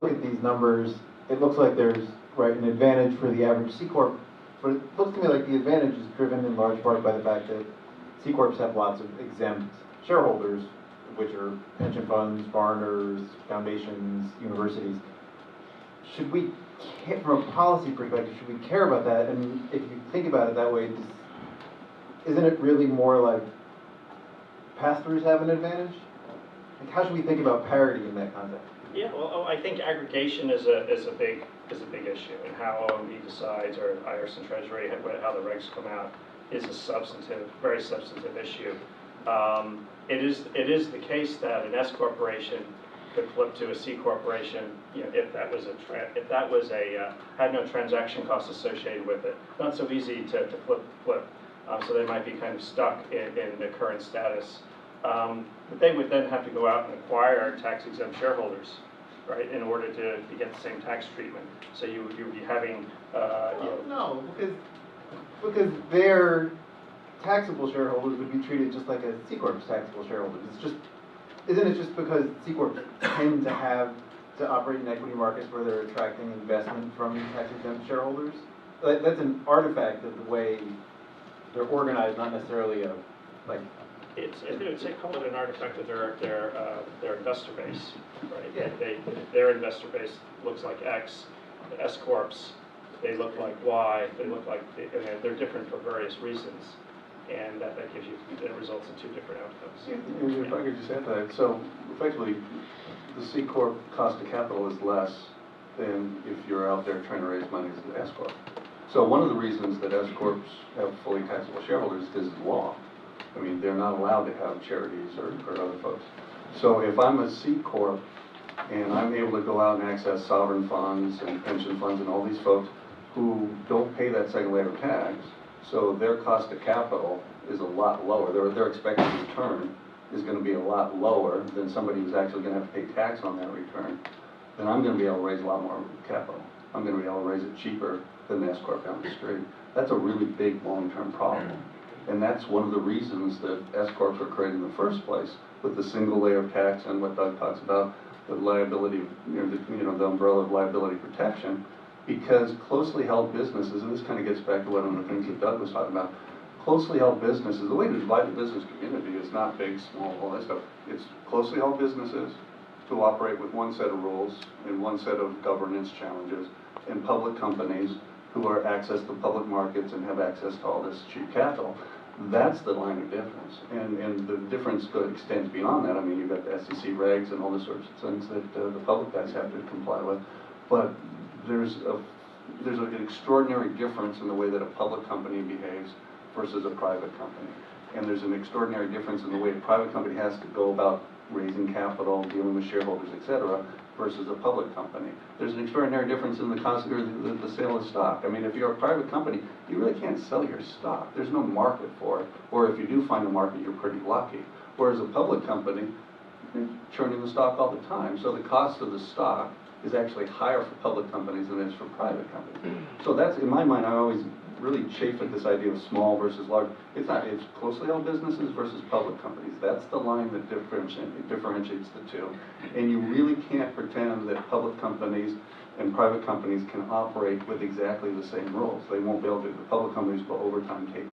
look at these numbers, it looks like there's, right, an advantage for the average C Corp, but it looks to me like the advantage is driven in large part by the fact that C Corps have lots of exempt shareholders, which are pension funds, foreigners, foundations, universities. Should we, from a policy perspective, should we care about that? And if you think about it that way, isn't it really more like pass-throughs have an advantage? Like, how should we think about parity in that context? Yeah, well, I think aggregation is a big issue, and how OMB decides, or IRS and Treasury, how the regs come out, is a very substantive issue. It is the case that an S corporation could flip to a C corporation, if that was had no transaction costs associated with it. Not so easy to flip. So they might be kind of stuck in the current status. But they would then have to go out and acquire tax-exempt shareholders, right, in order to get the same tax treatment. So you'd be having, No, because their taxable shareholders would be treated just like a C Corp's taxable shareholders. Isn't it just because C Corps tend to operate in equity markets where they're attracting investment from tax-exempt shareholders? That's an artifact of the way they're organized, not necessarily like. They call it an artifact of their investor base, right? Yeah. Their investor base looks like X. The S corps, they look like Y. They look like they're different for various reasons, and that gives you, that results in two different outcomes. Yeah, if I could just add to that, so effectively, the C Corp cost of capital is less than if you're out there trying to raise money as an S Corp. So one of the reasons that S Corps have fully taxable shareholders is the law. I mean, they're not allowed to have charities or other folks. So if I'm a C Corp and I'm able to go out and access sovereign funds and pension funds and all these folks who don't pay that second layer of tax, so their cost of capital is a lot lower. Their expected return is going to be a lot lower than somebody who's actually going to have to pay tax on that return. Then I'm going to be able to raise a lot more capital. I'm going to be able to raise it cheaper than the S Corp down the street. That's a really big long-term problem. And that's one of the reasons that S Corps were created in the first place, with the single layer of tax and what Doug talks about, the liability, the umbrella of liability protection, because closely held businesses, and this kind of gets back to one of the things that Doug was talking about, closely held businesses, the way to divide the business community is not big, small, all that stuff. It's closely held businesses who operate with one set of rules and one set of governance challenges, and public companies who are access to public markets and have access to all this cheap capital. That's the line of difference, and the difference extends beyond that. I mean, you've got the SEC regs and all the sorts of things that the public guys have to comply with, but there's an extraordinary difference in the way that a public company behaves versus a private company, and there's an extraordinary difference in the way a private company has to go about raising capital, dealing with shareholders, etc., versus a public company. There's an extraordinary difference in the cost or the sale of stock. I mean, if you're a private company, you really can't sell your stock. There's no market for it, or if you do find a market, you're pretty lucky. Whereas a public company, you're churning the stock all the time, so the cost of the stock is actually higher for public companies than it is for private companies. So that's, in my mind, I always really chafe at this idea of small versus large. It's not, it's closely held businesses versus public companies. That's the line that differentiates the two. And you really can't pretend that public companies and private companies can operate with exactly the same rules. They won't be able to. The public companies will over time take